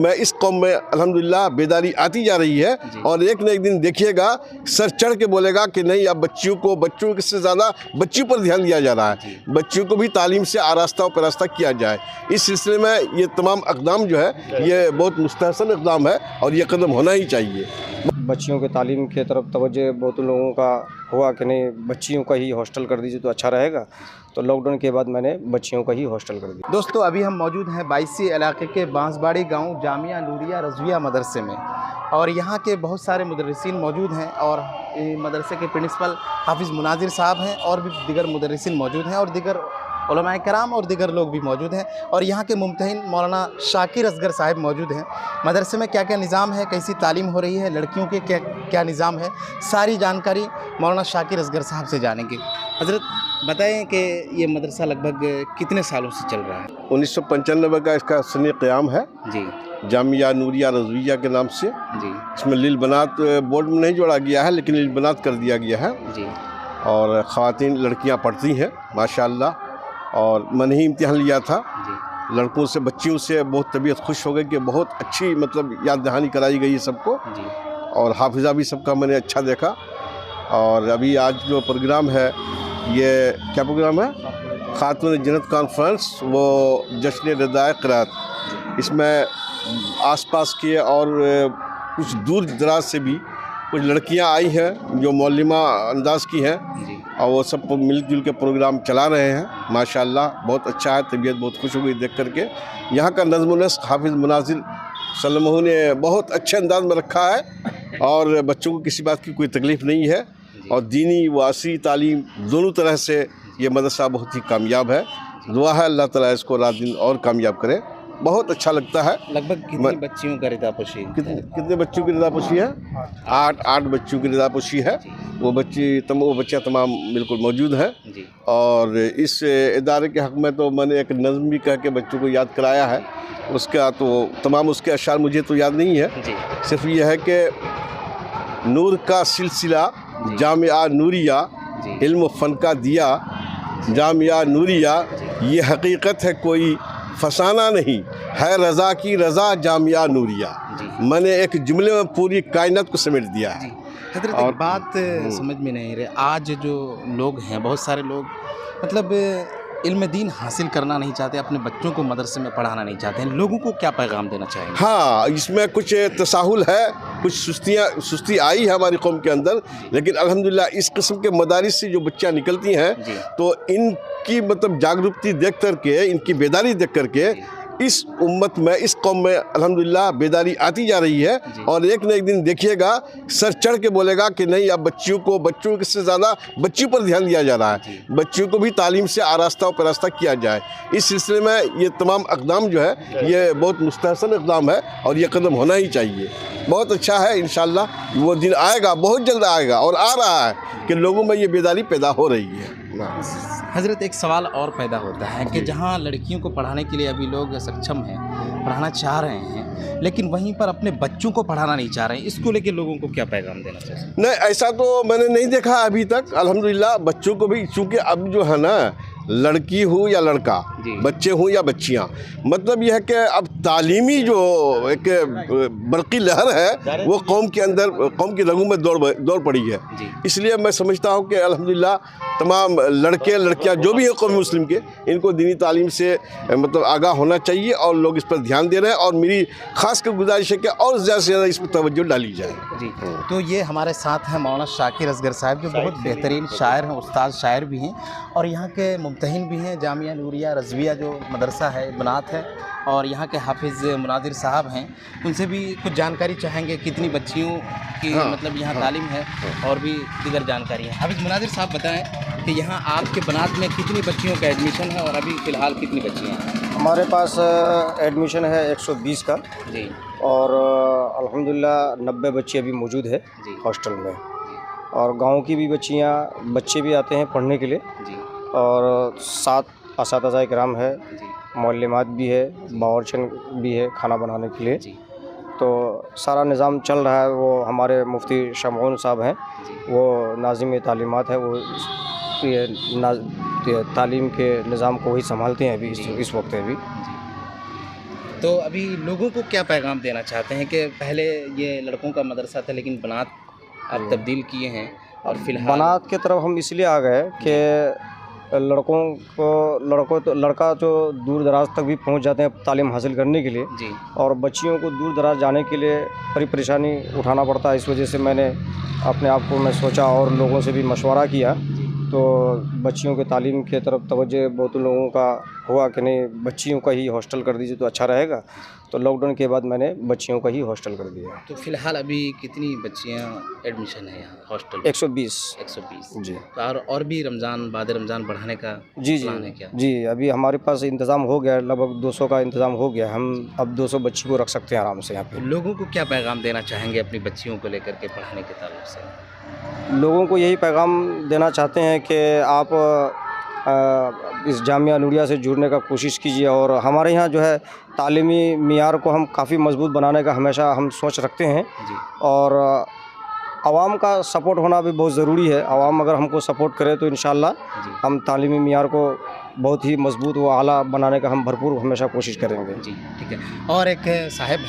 मैं इस कौम में अल्हम्दुलिल्लाह बेदारी आती जा रही है और एक न एक दिन देखिएगा सर चढ़ के बोलेगा कि नहीं, अब बच्चों से ज़्यादा बच्चियों पर ध्यान दिया जा रहा है, बच्चियों को भी तालीम से आरास्ता और परास्ता किया जाए। इस सिलसिले में ये तमाम इक़दाम जो है ये बहुत मुस्तहसन इक़दाम है और ये कदम होना ही चाहिए। बच्चियों के तालीम की तरफ तवज्जो बहुत लोगों का हुआ कि नहीं बच्चियों का ही हॉस्टल कर दीजिए तो अच्छा रहेगा, तो लॉकडाउन के बाद मैंने बच्चियों का ही हॉस्टल कर दिया। दोस्तों अभी हम मौजूद हैं बायसी इलाके के बांसबाड़ी गांव जामिया नूरिया रज़विया मदरसे में और यहाँ के बहुत सारे मुदर्रिसीन मौजूद हैं और मदरसे के प्रिंसिपल हाफिज़ मुनाजिर साहब हैं और भी दीगर मुदर्रिसीन मौजूद हैं और दीगर उलमाए कराम और दीगर लोग भी मौजूद हैं और यहाँ के मुम्तहिन मौलाना शाकिर असगर साहब मौजूद हैं। मदरसे में क्या क्या निज़ाम है, कैसी तालीम हो रही है, लड़कियों के क्या निज़ाम है, सारी जानकारी मौलाना शाकिर असगर साहब से जानेंगे। हज़रत बताएं कि ये मदरसा लगभग कितने सालों से चल रहा है? 1995 का इसका सने क़याम है जी। जामिया नूरिया रज़विया के नाम से जी। इसमें लिल बनात बोर्ड में नहीं जोड़ा गया है लेकिन लिल बनात कर दिया गया है जी। और ख़वातीन लड़कियाँ पढ़ती हैं माशाअल्लाह। और मैंने ही इम्तिहान लिया था जी। लड़कों से बच्चियों से बहुत तबीयत खुश हो गई कि बहुत अच्छी मतलब याद दहानी कराई गई है सबको जी। और हाफिज़ा भी सबका मैंने अच्छा देखा। और अभी आज जो प्रोग्राम है ये क्या प्रोग्राम है, खातून जन्नत कॉन्फ्रेंस वो जश्न रदाए क़िरात, इसमें आसपास के और कुछ दूर दराज से भी कुछ लड़कियां आई हैं जो मौलिमा अंदाज की हैं और वो सब मिलजुल के प्रोग्राम चला रहे हैं माशाअल्लाह। बहुत अच्छा है, तबीयत बहुत खुश हो गई देख करके। यहाँ का नज़्म नस्क़ हाफिज़ मुनाजिर सल्लल्लाहु ने बहुत अच्छे अंदाज में रखा है और बच्चों को किसी बात की कोई तकलीफ़ नहीं है और दीनी व असरी तालीम दोनों तरह से ये मदरसा बहुत ही कामयाब है। दुआ है अल्लाह ताला इसको रात दिन और कामयाब करे। बहुत अच्छा लगता है। लगभग कितनी बच्चियों का रिदापोशी? कितने बच्चों की रिदापोशी है? 8 बच्चों की रिदापोशी है। वो बच्चियाँ तमाम बिल्कुल मौजूद हैं और इस इदारे के हक़ में तो मैंने एक नज़्म भी कह के बच्चों को याद कराया है। उसका तो तमाम उसके अशार मुझे तो याद नहीं है, सिर्फ ये है कि नूर का सिलसिला जामिया नूरिया, इल्म फ़न का दिया जामिया नूरिया, ये हकीकत है कोई फसाना नहीं है, रज़ा की रज़ा जामिया नूरिया। मैंने एक जुमले में पूरी कायनात को समेट दिया है। हज़रत एक बात समझ में नहीं रही, आज जो लोग हैं बहुत सारे लोग मतलब इल्म दीन हासिल करना नहीं चाहते, अपने बच्चों को मदरसे में पढ़ाना नहीं चाहते हैं, लोगों को क्या पैगाम देना चाहेंगे? हाँ, इसमें कुछ तसाहुल है, कुछ सुस्ती आई है हमारी कौम के अंदर, लेकिन अल्हम्दुलिल्लाह इस किस्म के मदारिस से जो बच्चियाँ निकलती हैं तो इनकी मतलब जागरूकता देख करके, इनकी बेदारी देख करके इस उम्मत में, इस कौम में अल्हम्दुलिल्लाह बेदारी आती जा रही है और एक न एक दिन देखिएगा सर चढ़ के बोलेगा कि नहीं, अब बच्चों से ज़्यादा बच्चियों पर ध्यान दिया जा रहा है, बच्चियों को भी तालीम से आरास्ता और परास्ता किया जाए। इस सिलसिले में ये तमाम इक़दाम जो है ये बहुत मुस्तहसन इक़दाम है और ये कदम होना ही चाहिए। बहुत अच्छा है, इंशाअल्लाह वो दिन आएगा, बहुत जल्द आएगा और आ रहा है कि लोगों में ये बेदारी पैदा हो रही है। हज़रत एक सवाल और पैदा होता है कि जहाँ लड़कियों को पढ़ाने के लिए अभी लोग सक्षम हैं, पढ़ाना चाह रहे हैं, लेकिन वहीं पर अपने बच्चों को पढ़ाना नहीं चाह रहे हैं, इसको लेके लोगों को क्या पैगाम देना चाहिए? नहीं, ऐसा तो मैंने नहीं देखा अभी तक अल्हम्दुलिल्लाह। बच्चों को भी, चूँकि अब जो है ना, लड़की हो या लड़का, बच्चे हों या बच्चियाँ, मतलब यह है कि अब तालीमी जो एक बरक़ी लहर है वो कौम के अंदर, कौम की रगों में दौड़ पड़ी है। इसलिए मैं समझता हूँ कि अल्हम्दुलिल्लाह तमाम लड़के लड़कियाँ जो भी हैं कौम मुस्लिम के, इनको दीनी तालीम से मतलब आगाह होना चाहिए और लोग इस पर ध्यान दे रहे हैं और मेरी ख़ास कर गुजारिश है कि और ज़्यादा से ज़्यादा इस पर तवज्जो डाली जाए। जी। तो ये हमारे साथ हैं मौलाना शाकिर असगर साहब जो बहुत बेहतरीन शायर हैं, उस्ताद शायर भी हैं और यहाँ के मुम्तहिन भी हैं। जामिया नूरिया रज़विया जो मदरसा है, बनात है, और यहाँ के हाफिज़ मुनाजिर साहब हैं, उनसे भी कुछ जानकारी चाहेंगे कितनी बच्चियों की मतलब यहाँ तालीम है और भी दीगर जानकारी है। हाफिज़ मुनाजिर साहब बताएं कि यहाँ आपके बनात में कितनी बच्चियों का एडमिशन है और अभी फ़िलहाल कितनी बच्चियाँ हैं? हमारे पास एडमिशन है 120 का जी और अल्हम्दुलिल्लाह 90 बच्चे अभी मौजूद है हॉस्टल में और गाँव की भी बच्चे भी आते हैं पढ़ने के लिए और 7 असातिज़ा इकराम है, मौल्लिमात भी है, बावर्चन भी है खाना बनाने के लिए। तो सारा निज़ाम चल रहा है। वो हमारे मुफ्ती शमऊन साहब हैं, वो नाज़िम तालीमात है, वो ये तालीम के निज़ाम को ही संभालते हैं अभी इस वक्त अभी। तो अभी लोगों को क्या पैगाम देना चाहते हैं कि पहले ये लड़कों का मदरसा था लेकिन बनात आप तब्दील किए हैं और फिलहाल बनात की तरफ हम इसलिए आ गए कि लड़का जो दूर दराज तक भी पहुंच जाते हैं तालीम हासिल करने के लिए, जी और बच्चियों को दूर दराज जाने के लिए बड़ी परेशानी उठाना पड़ता है। इस वजह से मैंने अपने आप को मैं सोचा और लोगों से भी मशवरा किया, तो बच्चियों के तालीम की तरफ तवज्जो बहुत लोगों का हुआ कि नहीं बच्चियों का ही हॉस्टल कर दीजिए तो अच्छा रहेगा। तो लॉकडाउन के बाद मैंने बच्चियों का ही हॉस्टल कर दिया। तो फिलहाल अभी कितनी बच्चियां एडमिशन है यहाँ हॉस्टल? 120। 120 जी तो और भी रमज़ान बाद रमज़ान बढ़ाने का जी जी प्लान है क्या? जी, अभी हमारे पास इंतज़ाम हो गया है, लगभग 200 का इंतज़ाम हो गया। हम अब 200 बच्ची को रख सकते हैं आराम से यहाँ तो पे। लोगों को क्या पैगाम देना चाहेंगे अपनी बच्चियों को लेकर के पढ़ाने के ताल्लुक से? लोगों को यही पैगाम देना चाहते हैं कि आप इस जामिया नूरिया से जुड़ने का कोशिश कीजिए, और हमारे यहाँ जो है तालीमी मियार को हम काफ़ी मजबूत बनाने का हमेशा हम सोच रखते हैं, जी और आवाम का सपोर्ट होना भी बहुत ज़रूरी है। आवाम अगर हमको सपोर्ट करे तो इंशाल्लाह जी हम तालीमी मियार को बहुत ही मजबूत व आला बनाने का हम भरपूर हमेशा कोशिश करेंगे। जी ठीक है। और एक साहब